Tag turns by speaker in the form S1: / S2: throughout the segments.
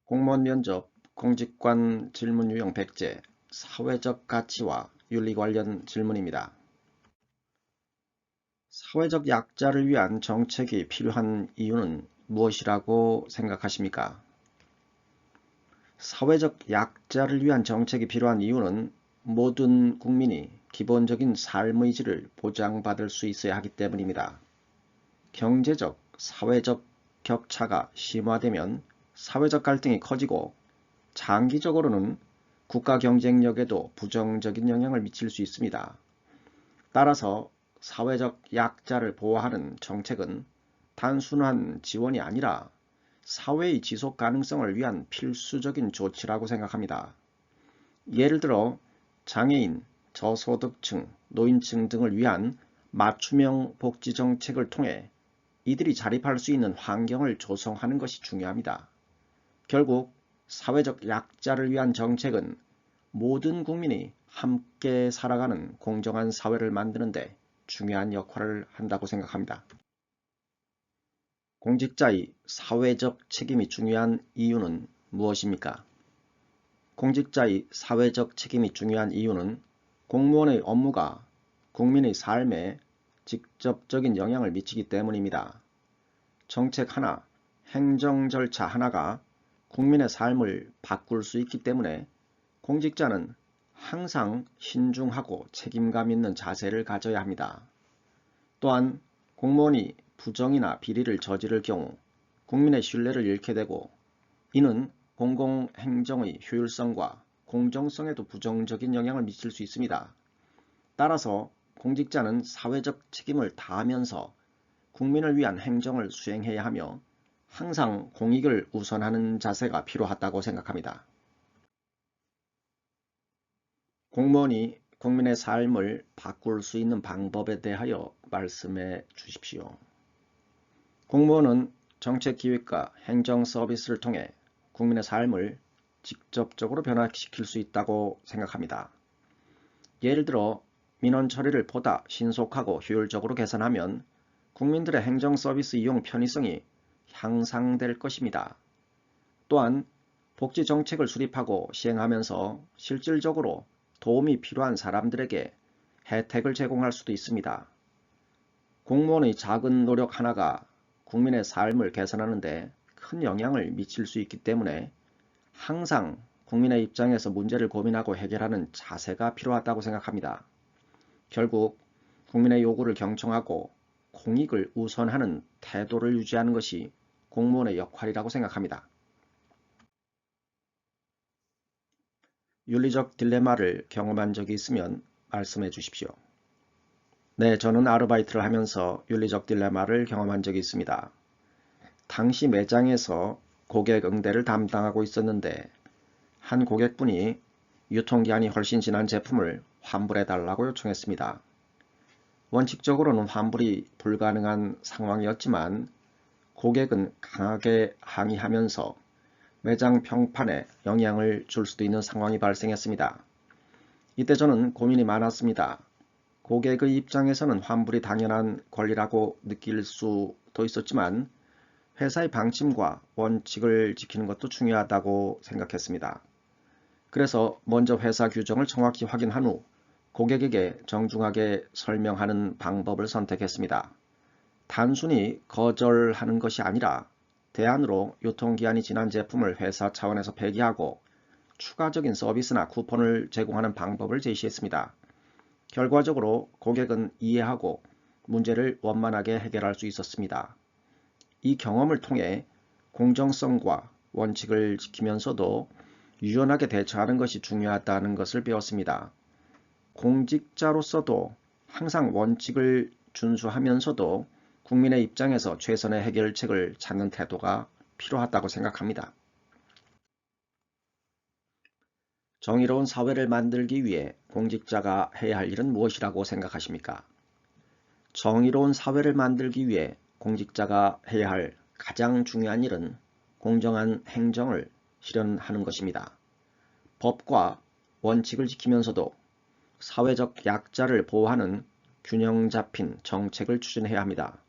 S1: 공무원 면접, 공직관 질문 유형 백제, 사회적 가치와 윤리 관련 질문입니다. 사회적 약자를 위한 정책이 필요한 이유는 무엇이라고 생각하십니까? 사회적 약자를 위한 정책이 필요한 이유는 모든 국민이 기본적인 삶의 질을 보장받을 수 있어야 하기 때문입니다. 경제적, 사회적 격차가 심화되면 사회적 갈등이 커지고 장기적으로는 국가 경쟁력에도 부정적인 영향을 미칠 수 있습니다. 따라서 사회적 약자를 보호하는 정책은 단순한 지원이 아니라 사회의 지속 가능성을 위한 필수적인 조치라고 생각합니다. 예를 들어 장애인, 저소득층, 노인층 등을 위한 맞춤형 복지 정책을 통해 이들이 자립할 수 있는 환경을 조성하는 것이 중요합니다. 결국 사회적 약자를 위한 정책은 모든 국민이 함께 살아가는 공정한 사회를 만드는 데 중요한 역할을 한다고 생각합니다. 공직자의 사회적 책임이 중요한 이유는 무엇입니까? 공직자의 사회적 책임이 중요한 이유는 공무원의 업무가 국민의 삶에 직접적인 영향을 미치기 때문입니다. 정책 하나, 행정 절차 하나가 국민의 삶을 바꿀 수 있기 때문에 공직자는 항상 신중하고 책임감 있는 자세를 가져야 합니다. 또한 공무원이 부정이나 비리를 저지를 경우 국민의 신뢰를 잃게 되고 이는 공공행정의 효율성과 공정성에도 부정적인 영향을 미칠 수 있습니다. 따라서 공직자는 사회적 책임을 다하면서 국민을 위한 행정을 수행해야 하며 항상 공익을 우선하는 자세가 필요하다고 생각합니다. 공무원이 국민의 삶을 바꿀 수 있는 방법에 대하여 말씀해 주십시오. 공무원은 정책기획과 행정 서비스를 통해 국민의 삶을 직접적으로 변화시킬 수 있다고 생각합니다. 예를 들어 민원 처리를 보다 신속하고 효율적으로 개선하면 국민들의 행정 서비스 이용 편의성이 향상될 것입니다. 또한 복지 정책을 수립하고 시행하면서 실질적으로 도움이 필요한 사람들에게 혜택을 제공할 수도 있습니다. 공무원의 작은 노력 하나가 국민의 삶을 개선하는 데 큰 영향을 미칠 수 있기 때문에 항상 국민의 입장에서 문제를 고민하고 해결하는 자세가 필요하다고 생각합니다. 결국 국민의 요구를 경청하고 공익을 우선하는 태도를 유지하는 것이 공무원의 역할이라고 생각합니다. 윤리적 딜레마를 경험한 적이 있으면 말씀해 주십시오. 네, 저는 아르바이트를 하면서 윤리적 딜레마를 경험한 적이 있습니다. 당시 매장에서 고객 응대를 담당하고 있었는데 한 고객분이 유통기한이 훨씬 지난 제품을 환불해 달라고 요청했습니다. 원칙적으로는 환불이 불가능한 상황이었지만 고객은 강하게 항의하면서 매장 평판에 영향을 줄 수도 있는 상황이 발생했습니다. 이때 저는 고민이 많았습니다. 고객의 입장에서는 환불이 당연한 권리라고 느낄 수도 있었지만 회사의 방침과 원칙을 지키는 것도 중요하다고 생각했습니다. 그래서 먼저 회사 규정을 정확히 확인한 후 고객에게 정중하게 설명하는 방법을 선택했습니다. 단순히 거절하는 것이 아니라 대안으로 유통기한이 지난 제품을 회사 차원에서 폐기하고 추가적인 서비스나 쿠폰을 제공하는 방법을 제시했습니다. 결과적으로 고객은 이해하고 문제를 원만하게 해결할 수 있었습니다. 이 경험을 통해 공정성과 원칙을 지키면서도 유연하게 대처하는 것이 중요하다는 것을 배웠습니다. 공직자로서도 항상 원칙을 준수하면서도 국민의 입장에서 최선의 해결책을 찾는 태도가 필요하다고 생각합니다. 정의로운 사회를 만들기 위해 공직자가 해야 할 일은 무엇이라고 생각하십니까? 정의로운 사회를 만들기 위해 공직자가 해야 할 가장 중요한 일은 공정한 행정을 실현하는 것입니다. 법과 원칙을 지키면서도 사회적 약자를 보호하는 균형 잡힌 정책을 추진해야 합니다.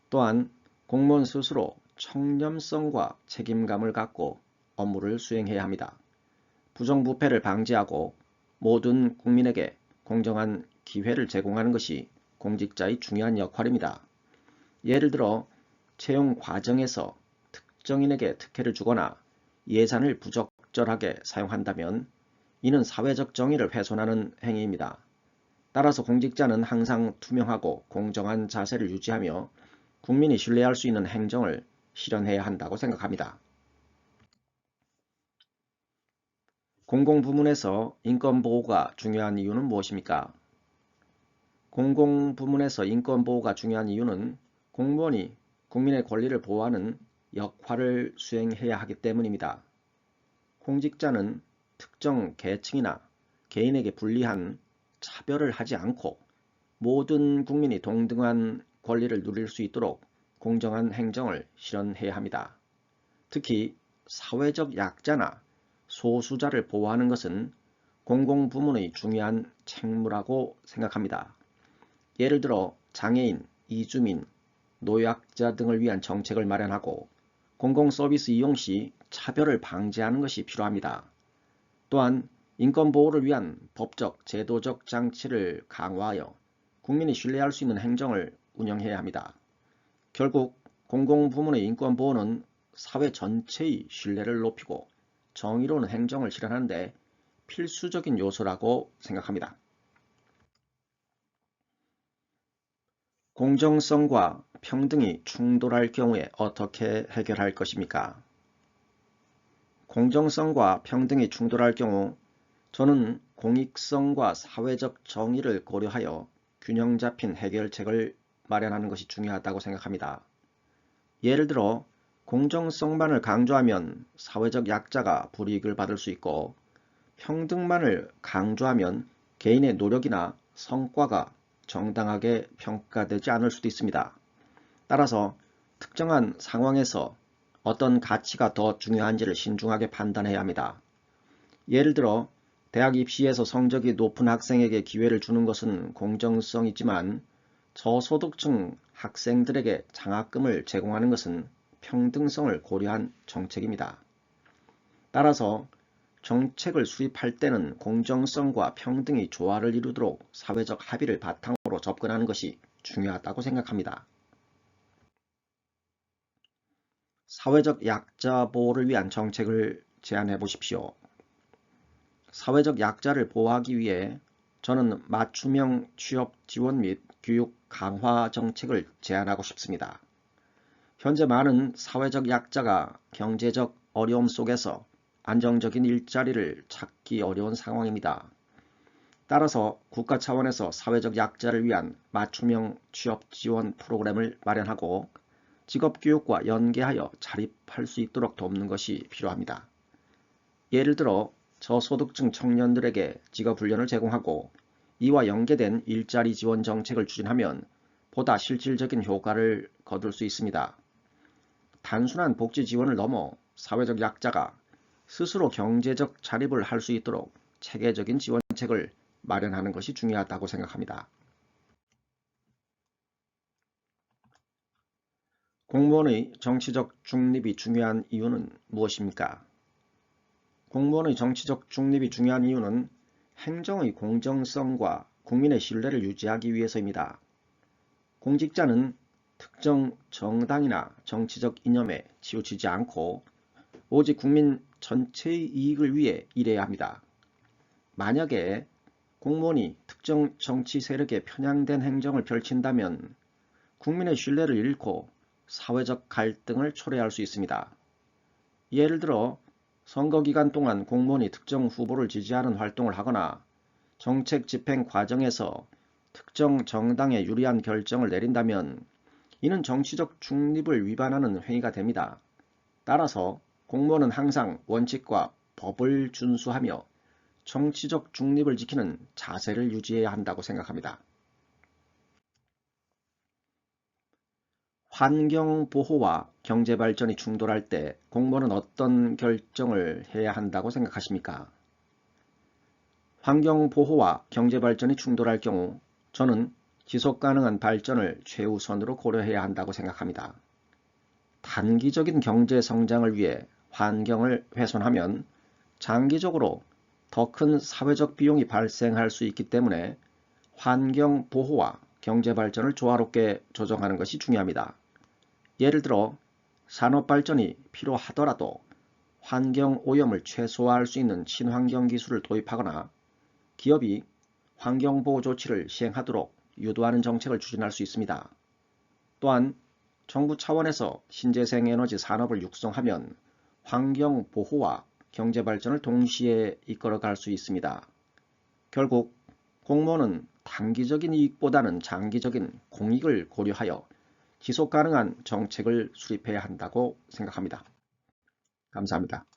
S1: 또한 공무원 스스로 청렴성과 책임감을 갖고 업무를 수행해야 합니다. 부정부패를 방지하고 모든 국민에게 공정한 기회를 제공하는 것이 공직자의 중요한 역할입니다. 예를 들어 채용 과정에서 특정인에게 특혜를 주거나 예산을 부적절하게 사용한다면 이는 사회적 정의를 훼손하는 행위입니다. 따라서 공직자는 항상 투명하고 공정한 자세를 유지하며 국민이 신뢰할 수 있는 행정을 실현해야 한다고 생각합니다. 공공부문에서 인권보호가 중요한 이유는 무엇입니까? 공공부문에서 인권보호가 중요한 이유는 공무원이 국민의 권리를 보호하는 역할을 수행해야 하기 때문입니다. 공직자는 특정 계층이나 개인에게 불리한 차별을 하지 않고 모든 국민이 동등한 권리를 누릴 수 있도록 공정한 행정을 실현해야 합니다. 특히 사회적 약자나 소수자를 보호하는 것은 공공부문의 중요한 책무라고 생각합니다. 예를 들어 장애인, 이주민, 노약자 등을 위한 정책을 마련하고 공공서비스 이용 시 차별을 방지하는 것이 필요합니다. 또한 인권보호를 위한 법적, 제도적 장치를 강화하여 국민이 신뢰할 수 있는 행정을 운영해야 합니다. 결국 공공부문의 인권보호는 사회 전체의 신뢰를 높이고 정의로운 행정을 실현하는 데 필수적인 요소라고 생각합니다. 공정성과 평등이 충돌할 경우에 어떻게 해결할 것입니까? 공정성과 평등이 충돌할 경우 저는 공익성과 사회적 정의를 고려하여 균형 잡힌 해결책을 마련하는 것이 중요하다고 생각합니다. 예를 들어 공정성만을 강조하면 사회적 약자가 불이익을 받을 수 있고 평등만을 강조하면 개인의 노력이나 성과가 정당하게 평가되지 않을 수도 있습니다. 따라서 특정한 상황에서 어떤 가치가 더 중요한지를 신중하게 판단해야 합니다. 예를 들어 대학 입시에서 성적이 높은 학생에게 기회를 주는 것은 공정성이지만 저소득층 학생들에게 장학금을 제공하는 것은 평등성을 고려한 정책입니다. 따라서 정책을 수립할 때는 공정성과 평등이 조화를 이루도록 사회적 합의를 바탕으로 접근하는 것이 중요하다고 생각합니다. 사회적 약자 보호를 위한 정책을 제안해 보십시오. 사회적 약자를 보호하기 위해 저는 맞춤형 취업 지원 및 교육 강화 정책을 제안하고 싶습니다. 현재 많은 사회적 약자가 경제적 어려움 속에서 안정적인 일자리를 찾기 어려운 상황입니다. 따라서 국가 차원에서 사회적 약자를 위한 맞춤형 취업 지원 프로그램을 마련하고 직업교육과 연계하여 자립할 수 있도록 돕는 것이 필요합니다. 예를 들어 저소득층 청년들에게 직업훈련을 제공하고 이와 연계된 일자리 지원 정책을 추진하면 보다 실질적인 효과를 거둘 수 있습니다. 단순한 복지 지원을 넘어 사회적 약자가 스스로 경제적 자립을 할 수 있도록 체계적인 지원책을 마련하는 것이 중요하다고 생각합니다. 공무원의 정치적 중립이 중요한 이유는 무엇입니까? 공무원의 정치적 중립이 중요한 이유는 행정의 공정성과 국민의 신뢰를 유지하기 위해서입니다. 공직자는 특정 정당이나 정치적 이념에 치우치지 않고 오직 국민 전체의 이익을 위해 일해야 합니다. 만약에 공무원이 특정 정치 세력에 편향된 행정을 펼친다면 국민의 신뢰를 잃고 사회적 갈등을 초래할 수 있습니다. 예를 들어 선거 기간 동안 공무원이 특정 후보를 지지하는 활동을 하거나 정책 집행 과정에서 특정 정당에 유리한 결정을 내린다면 이는 정치적 중립을 위반하는 행위가 됩니다. 따라서 공무원은 항상 원칙과 법을 준수하며 정치적 중립을 지키는 자세를 유지해야 한다고 생각합니다. 환경보호와 경제발전이 충돌할 때 공무원은 어떤 결정을 해야 한다고 생각하십니까? 환경보호와 경제발전이 충돌할 경우 저는 지속가능한 발전을 최우선으로 고려해야 한다고 생각합니다. 단기적인 경제 성장을 위해 환경을 훼손하면 장기적으로 더 큰 사회적 비용이 발생할 수 있기 때문에 환경 보호와 경제 발전을 조화롭게 조정하는 것이 중요합니다. 예를 들어 산업 발전이 필요하더라도 환경 오염을 최소화할 수 있는 친환경 기술을 도입하거나 기업이 환경보호 조치를 시행하도록 유도하는 정책을 추진할 수 있습니다. 또한 정부 차원에서 신재생 에너지 산업을 육성하면 환경 보호와 경제 발전을 동시에 이끌어갈 수 있습니다. 결국 공무원은 단기적인 이익보다는 장기적인 공익을 고려하여 지속 가능한 정책을 수립해야 한다고 생각합니다. 감사합니다.